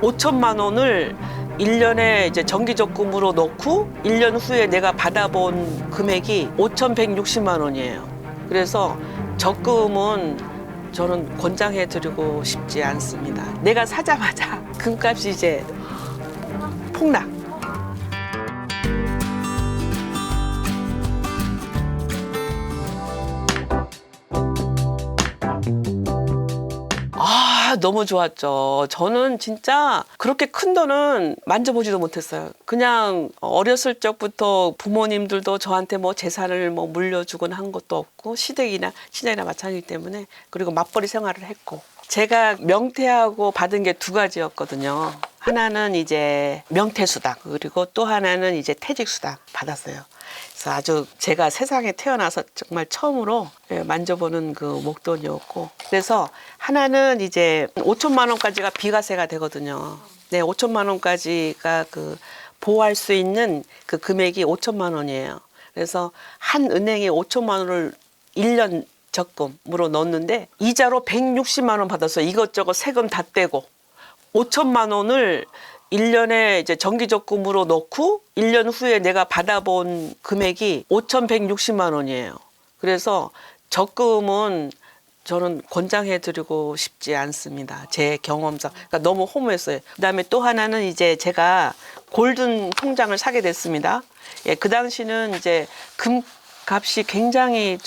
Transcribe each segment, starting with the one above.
5천만 원을 1년에 이제 정기적금으로 넣고 1년 후에 내가 받아본 금액이 5,160만 원이에요. 그래서 적금은 저는 권장해 드리고 싶지 않습니다. 내가 사자마자 금값이 이제 폭락. 너무 좋았죠. 저는 진짜 그렇게 큰 돈은 만져보지도 못했어요. 그냥 어렸을 적부터 부모님들도 저한테 뭐 재산을 뭐 물려주곤 한 것도 없고 시댁이나 친정이나 마찬가지이기 때문에, 그리고 맞벌이 생활을 했고, 제가 명퇴하고 받은 게 두 가지였거든요. 하나는 이제 명퇴수당, 그리고 또 하나는 이제 퇴직수당 받았어요. 그래서 아주 제가 세상에 태어나서 정말 처음으로 만져보는 그 목돈이었고, 그래서 하나는 이제 5천만 원까지가 비과세가 되거든요. 네, 5천만 원까지가 그 보호할 수 있는 그 금액이 5천만 원이에요. 그래서 한 은행에 5천만 원을 1년 적금으로 넣었는데 이자로 160만 원 받았어요. 이것저것 세금 다 떼고. 5천만 원을 1년에 이제 정기적금으로 넣고 1년 후에 내가 받아본 금액이 5,160만 원이에요. 그래서 적금은 저는 권장해 드리고 싶지 않습니다. 제 경험상. 그러니까 너무 허무했어요. 그다음에 또 하나는 이제 제가 골든 통장을 사게 됐습니다. 예, 그 당시는 이제 금값이 굉장히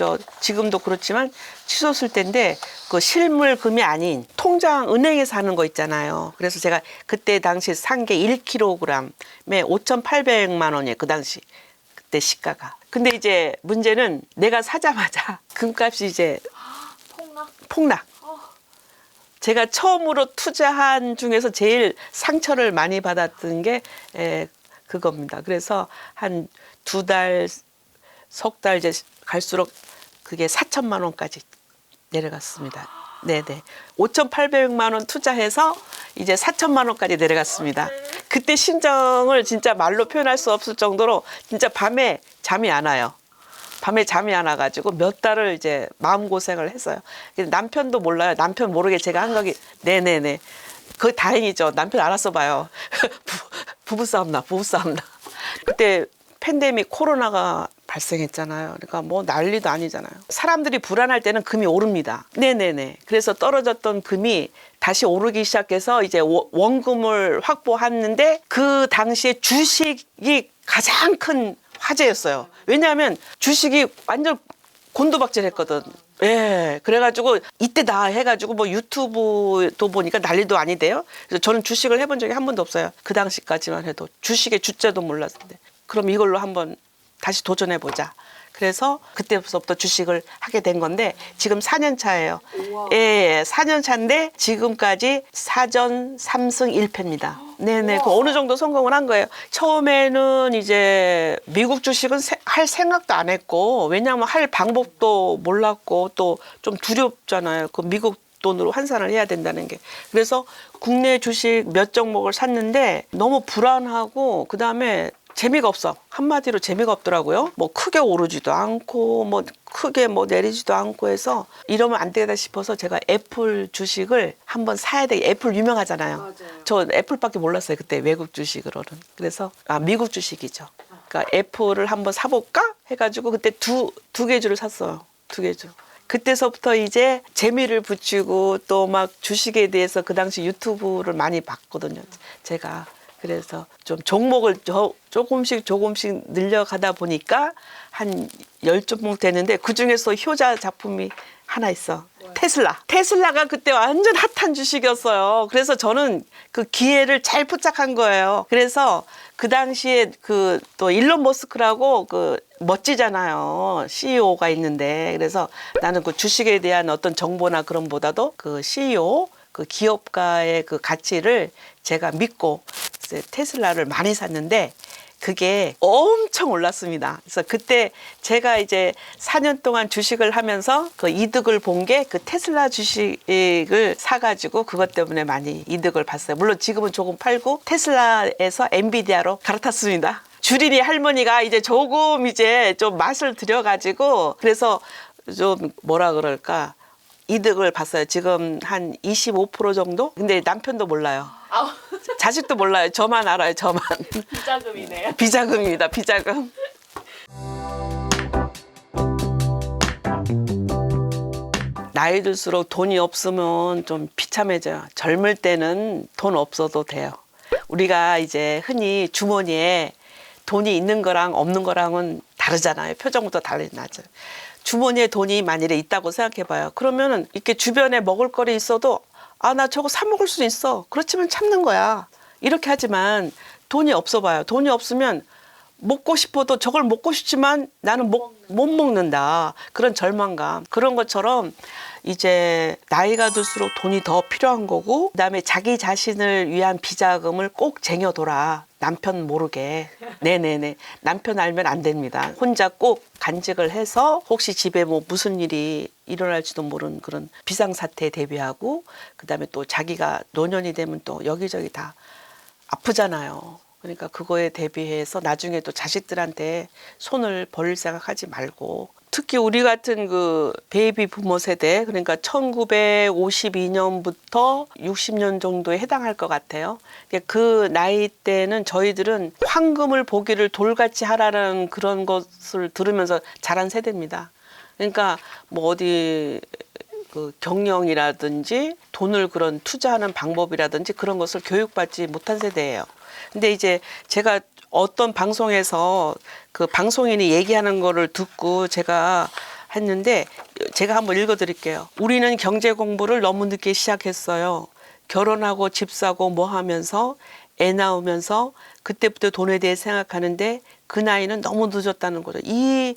지금도 그렇지만 치솟을 때인데 그 실물금이 아닌 통장 은행에서 하는 거 있잖아요. 그래서 제가 그때 당시 산 게 1kg에 5,800만 원이에요. 그 당시 그때 시가가. 근데 이제 문제는 내가 사자마자 금값이 이제 폭락. 제가 처음으로 투자한 중에서 제일 상처를 많이 받았던 게 그겁니다. 그래서 한 2달, 석 달 이제 갈수록 그게 4천만 원까지 내려갔습니다. 네네. 5,800만 원 투자해서 이제 4천만 원까지 내려갔습니다. 그때 심정을 진짜 말로 표현할 수 없을 정도로 진짜 밤에 잠이 안 와요. 밤에 잠이 안 와가지고 몇 달을 이제 마음고생을 했어요. 남편도 몰라요. 남편 모르게 제가 한 거기. 네네네. 그거 다행이죠. 남편 알았어 봐요. 부부싸움 나. 그때 팬데믹 코로나가 발생했잖아요. 그러니까 뭐 난리도 아니잖아요. 사람들이 불안할 때는 금이 오릅니다. 네네네. 그래서 떨어졌던 금이 다시 오르기 시작해서 이제 원금을 확보했는데 그 당시에 주식이 가장 큰 화제였어요. 왜냐하면 주식이 완전 곤두박질했거든. 예, 그래가지고 이때다 해가지고 뭐 유튜브도 보니까 난리도 아니대요. 그래서 저는 주식을 해본 적이 한 번도 없어요. 그 당시까지만 해도 주식의 주자도 몰랐는데, 그럼 이걸로 한번 다시 도전해보자. 그래서 그때부터 주식을 하게 된 건데 지금 4년 차예요. 예, 4년 차인데 지금까지 4전 3승 1패입니다. 네네, 그 어느 정도 성공을 한 거예요. 처음에는 이제 미국 주식은 할 생각도 안 했고, 왜냐하면 할 방법도 몰랐고 또 좀 두렵잖아요. 그 미국 돈으로 환산을 해야 된다는 게. 그래서 국내 주식 몇 종목을 샀는데 너무 불안하고, 그 다음에 재미가 없어. 한마디로 재미가 없더라고요. 뭐 크게 오르지도 않고 뭐 크게 뭐 내리지도 않고 해서 이러면 안 되겠다 싶어서 제가 애플 주식을 한번 사야 돼. 애플 유명하잖아요. 맞아요. 저 애플밖에 몰랐어요. 그때 외국 주식으로는. 그래서 미국 주식이죠. 그러니까 애플을 한번 사볼까 해가지고 그때 두 개주를 샀어요. 2개주. 그때서부터 이제 재미를 붙이고 또 막 주식에 대해서 그 당시 유튜브를 많이 봤거든요. 제가. 그래서 좀 종목을 조금씩 늘려가다 보니까 한 10종목 되는데 그중에서 효자 작품이 하나 있어. 테슬라가 그때 완전 핫한 주식이었어요. 그래서 저는 그 기회를 잘 포착한 거예요. 그래서 그 당시에 그 또 일론 머스크라고 그 멋지잖아요. CEO가 있는데, 그래서 나는 그 주식에 대한 어떤 정보나 그런 보다도 그 CEO, 그 기업가의 그 가치를 제가 믿고 테슬라를 많이 샀는데 그게 엄청 올랐습니다. 그래서 그때 제가 이제 4년 동안 주식을 하면서 그 이득을 본 게 그 테슬라 주식을 사가지고 그것 때문에 많이 이득을 봤어요. 물론 지금은 조금 팔고 테슬라에서 엔비디아로 갈아탔습니다. 주린이 할머니가 이제 조금 이제 좀 맛을 들여가지고, 그래서 좀 뭐라 그럴까, 이득을 봤어요. 지금 한 25% 정도? 근데 남편도 몰라요. 자식도 몰라요. 저만 알아요. 저만. 비자금이네요. 비자금입니다. 비자금. 나이 들수록 돈이 없으면 좀 비참해져요. 젊을 때는 돈 없어도 돼요. 우리가 이제 흔히 주머니에 돈이 있는 거랑 없는 거랑은 다르잖아요. 표정부터 달라져. 주머니에 돈이 만일에 있다고 생각해봐요. 그러면은 이렇게 주변에 먹을 거리 있어도 아, 나 저거 사 먹을 수 있어. 그렇지만 참는 거야. 이렇게 하지만 돈이 없어 봐요. 돈이 없으면 먹고 싶어도 저걸 먹고 싶지만 나는 못 먹는다. 그런 절망감. 그런 것처럼 이제 나이가 들수록 돈이 더 필요한 거고 그다음에 자기 자신을 위한 비자금을 꼭 쟁여둬라. 남편 모르게. 네네네. 남편 알면 안 됩니다. 혼자 꼭 간직을 해서 혹시 집에 뭐 무슨 일이 일어날지도 모르는 그런 비상사태에 대비하고 그다음에 또 자기가 노년이 되면 또 여기저기 다 아프잖아요. 그러니까 그거에 대비해서 나중에 또 자식들한테 손을 벌릴 생각하지 말고 특히 우리 같은 그 베이비 부모 세대 그러니까 1952년부터 60년 정도에 해당할 것 같아요. 그 나이 때는 저희들은 황금을 보기를 돌같이 하라는 그런 것을 들으면서 자란 세대입니다. 그러니까 뭐 어디 그 경영이라든지 돈을 그런 투자하는 방법이라든지 그런 것을 교육받지 못한 세대예요. 근데 이제 제가 어떤 방송에서 그 방송인이 얘기하는 거를 듣고 제가 했는데 제가 한번 읽어드릴게요. 우리는 경제 공부를 너무 늦게 시작했어요. 결혼하고 집 사고 뭐 하면서 애 낳으면서 그때부터 돈에 대해 생각하는데 그 나이는 너무 늦었다는 거죠. 이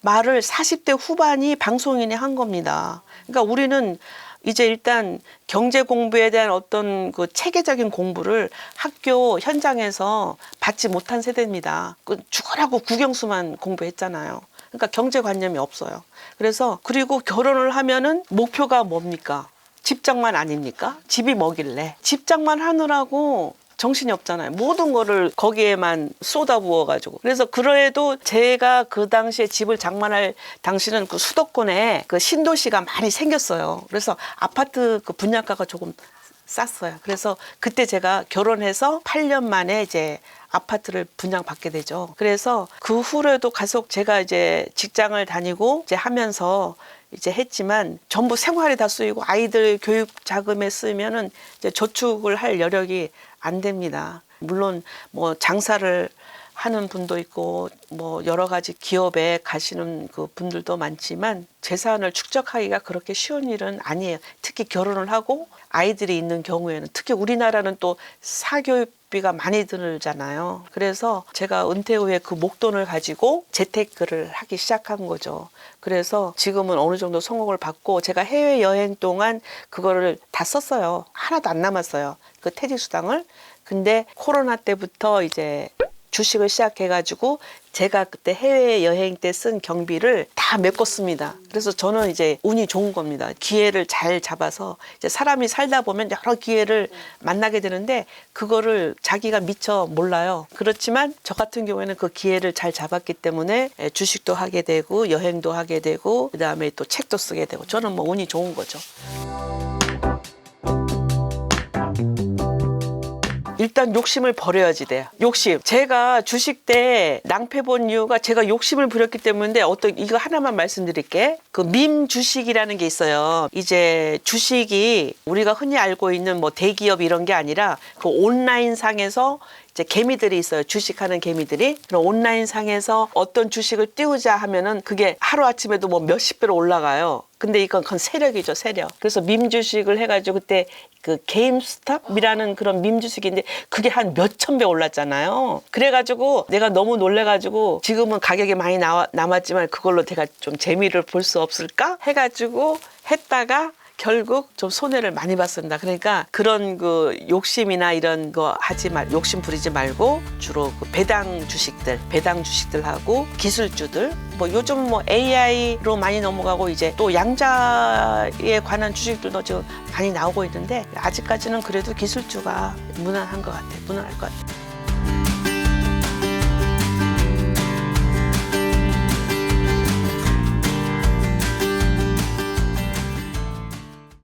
말을 40대 후반이 방송인이 한 겁니다. 그러니까 우리는 이제 일단 경제 공부에 대한 어떤 그 체계적인 공부를 학교 현장에서 받지 못한 세대입니다. 그 죽으라고 국영수만 공부했잖아요. 그러니까 경제관념이 없어요. 그래서 그리고 결혼을 하면은 목표가 뭡니까? 집장만 아닙니까? 집이 뭐길래? 집장만 하느라고 정신이 없잖아요. 모든 거를 거기에만 쏟아부어가지고. 그래서 그래도 제가 그 당시에 집을 장만할 당시는 그 수도권에 그 신도시가 많이 생겼어요. 그래서 아파트 그 분양가가 조금 쌌어요. 그래서 그때 제가 결혼해서 8년 만에 이제 아파트를 분양받게 되죠. 그래서 그 후로도 계속 제가 이제 직장을 다니고 이제 하면서 이제 했지만 전부 생활이 다 쓰이고 아이들 교육 자금에 쓰면은 이제 저축을 할 여력이 안 됩니다. 물론 뭐 장사를 하는 분도 있고 뭐 여러 가지 기업에 가시는 그 분들도 많지만 재산을 축적하기가 그렇게 쉬운 일은 아니에요. 특히 결혼을 하고 아이들이 있는 경우에는 특히 우리나라는 또 사교육비가 많이 들잖아요. 그래서 제가 은퇴 후에 그 목돈을 가지고 재테크를 하기 시작한 거죠. 그래서 지금은 어느 정도 성공을 받고 제가 해외 여행 동안 그거를 다 썼어요. 하나도 안 남았어요. 그 퇴직수당을. 근데 코로나 때부터 이제 주식을 시작해가지고 제가 그때 해외여행 때 쓴 경비를 다 메꿨습니다. 그래서 저는 이제 운이 좋은 겁니다. 기회를 잘 잡아서 이제 사람이 살다 보면 여러 기회를 만나게 되는데 그거를 자기가 미처 몰라요. 그렇지만 저 같은 경우에는 그 기회를 잘 잡았기 때문에 주식도 하게 되고 여행도 하게 되고 그다음에 또 책도 쓰게 되고 저는 뭐 운이 좋은 거죠. 일단 욕심을 버려야지 돼요. 욕심. 제가 주식 때 낭패 본 이유가 제가 욕심을 부렸기 때문인데 어떤 이거 하나만 말씀드릴게. 그 밈 주식이라는 게 있어요. 이제 주식이 우리가 흔히 알고 있는 뭐 대기업 이런 게 아니라 그 온라인 상에서 이제 개미들이 있어요. 주식하는 개미들이. 그럼 온라인 상에서 어떤 주식을 띄우자 하면은 그게 하루아침에도 뭐 몇십 배로 올라가요. 근데 이건 그건 세력이죠, 세력. 그래서 밈 주식을 해가지고 그때 그 게임스톱이라는 그런 밈 주식인데 그게 한 몇천 배 올랐잖아요. 그래가지고 내가 너무 놀래가지고 지금은 가격이 많이 남았지만 그걸로 내가 좀 재미를 볼 수 없을까? 해가지고 했다가 결국 좀 손해를 많이 봤습니다. 그러니까 그런 그 욕심이나 이런 거 욕심 부리지 말고 주로 그 배당 주식들하고 기술주들 뭐 요즘 뭐 AI로 많이 넘어가고 이제 또 양자에 관한 주식들도 지금 많이 나오고 있는데 아직까지는 그래도 기술주가 무난한 것 같아요. 무난할 것 같아요.